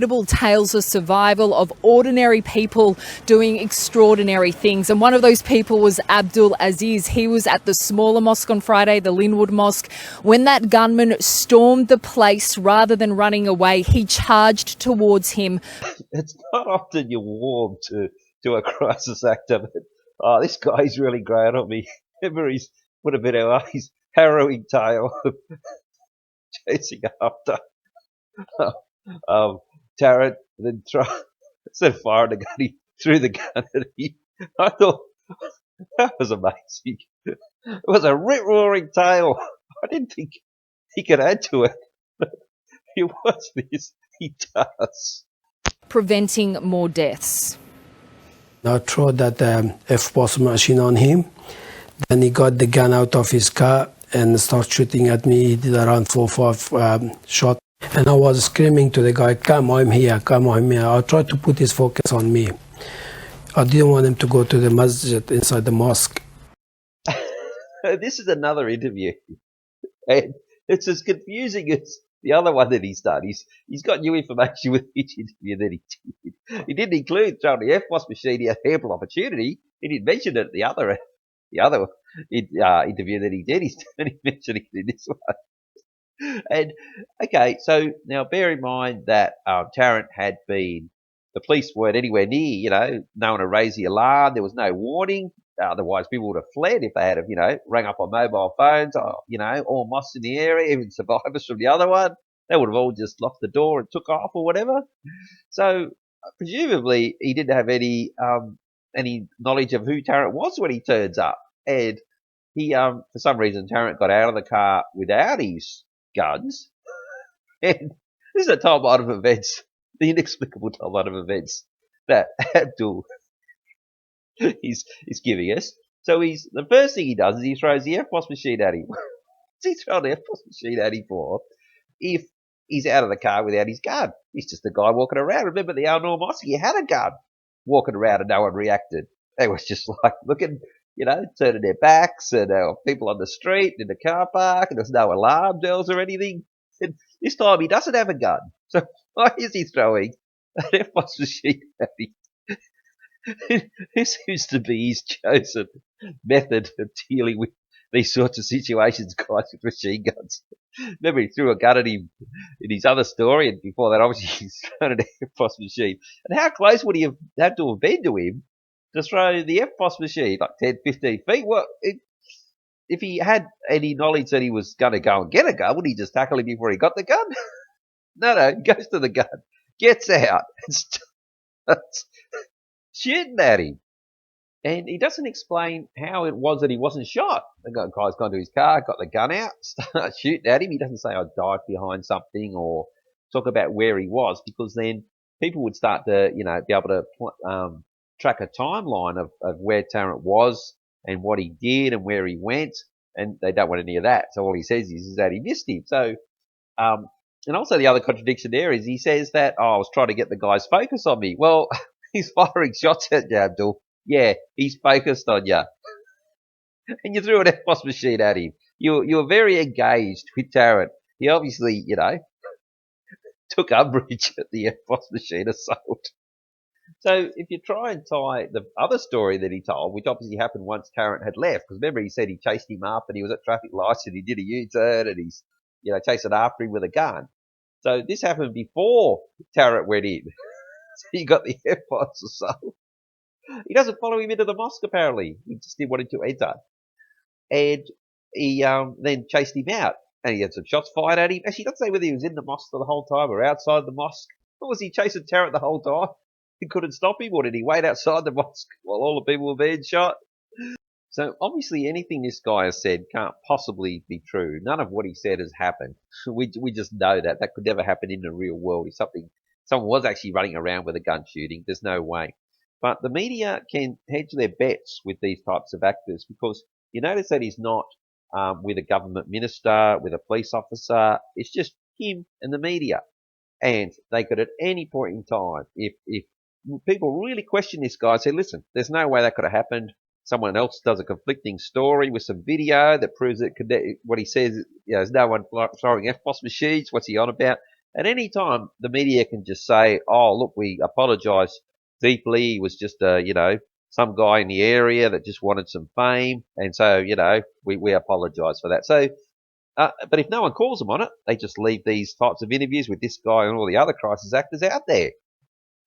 incredible tales of survival of ordinary people doing extraordinary things. And one of those people was Abdul Aziz. He was at the smaller mosque on Friday, the Linwood Mosque. When that gunman stormed the place, rather than running away, he charged towards him. It's not often you're warm to a crisis actor, but this guy's really grown on me. Remember, he's put a bit of his harrowing tale of chasing after Tarrant, then instead of firing the gun, he threw the gun at him. I thought that was amazing. It was a rip-roaring tale. I didn't think he could add to it. He was this. He does. Preventing more deaths. I threw that F-boss machine on him. Then he got the gun out of his car and started shooting at me. He did around 4 or 5 shots. And I was screaming to the guy, come, I'm here, come, I'm here. I tried to put his focus on me. I didn't want him to go to the masjid inside the mosque. This is another interview. And it's as confusing as the other one that he's done. He's got new information with each interview that he did. He didn't include throwing the F-boss machine. He had ample opportunity. He didn't mention it at the other interview that he did. He's only mentioning it in this one. And okay, so now bear in mind that Tarrant had been. The police weren't anywhere near. No one to raise the alarm. There was no warning. Otherwise, people would have fled if they had, rang up on mobile phones. All mosques in the area, even survivors from the other one. They would have all just locked the door and took off or whatever. So presumably, he didn't have any knowledge of who Tarrant was when he turns up. And he, for some reason, Tarrant got out of the car without his guns. And this is a timeline of events, the inexplicable timeline of events that Abdul is giving us. So the first thing he does is he throws the F-boss machine at him. What's he throwing the F-boss machine at him for if he's out of the car without his gun? He's just a guy walking around. Remember the Al-Noor Mosque? He had a gun walking around and no one reacted. They was just like looking, turning their backs, and there were people on the street, in the car park, and there was no alarm bells or anything. And this time he doesn't have a gun. So why is he throwing an F-boss machine at him? This seems to be his chosen method of dealing with these sorts of situations, guys with machine guns. Remember, he threw a gun at him in his other story, and before that, obviously, he's thrown an F-boss machine. And how close would he have had to have been to him to throw the F-boss machine? Like 10, 15 feet? Well, if he had any knowledge that he was going to go and get a gun, would he just tackle him before he got the gun? No, he goes to the gun, gets out, and starts shooting at him. And he doesn't explain how it was that he wasn't shot. The guy's gone to his car, got the gun out, starts shooting at him. He doesn't say, I died behind something, or talk about where he was, because then people would start to, be able to track a timeline of where Tarrant was and what he did and where he went, and they don't want any of that. So all he says is that he missed him. So, and also the other contradiction there is he says that, I was trying to get the guy's focus on me. Well, he's firing shots at you, Abdul. Yeah, he's focused on you. And you threw an F-boss machine at him. You were very engaged with Tarrant. He obviously, took umbrage at the F-boss machine assault. So if you try and tie the other story that he told, which obviously happened once Tarrant had left, because remember he said he chased him up and he was at traffic lights and he did a U-turn and he's, chasing after him with a gun. So this happened before Tarrant went in. So you got the F-boss assault. He doesn't follow him into the mosque, apparently. He just didn't want him to enter. And he then chased him out. And he had some shots fired at him. Actually, he doesn't say whether he was in the mosque the whole time or outside the mosque. Or was he chasing Tarrant the whole time? He couldn't stop him? Or did he wait outside the mosque while all the people were being shot? So obviously anything this guy has said can't possibly be true. None of what he said has happened. We just know that. That could never happen in the real world. If someone was actually running around with a gun shooting, there's no way. But the media can hedge their bets with these types of actors, because you notice that he's not with a government minister, with a police officer. It's just him and the media. And they could at any point in time, if people really question this guy, say, listen, there's no way that could have happened. Someone else does a conflicting story with some video that proves it. What he says, there's no one throwing F-boss machines. What's he on about? At any time, the media can just say, "Oh, look, we apologise deeply. He was just some guy in the area that just wanted some fame, and so we apologise for that." So, but if no one calls them on it, they just leave these types of interviews with this guy and all the other crisis actors out there.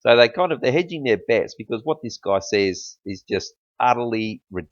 So they're hedging their bets because what this guy says is just utterly ridiculous.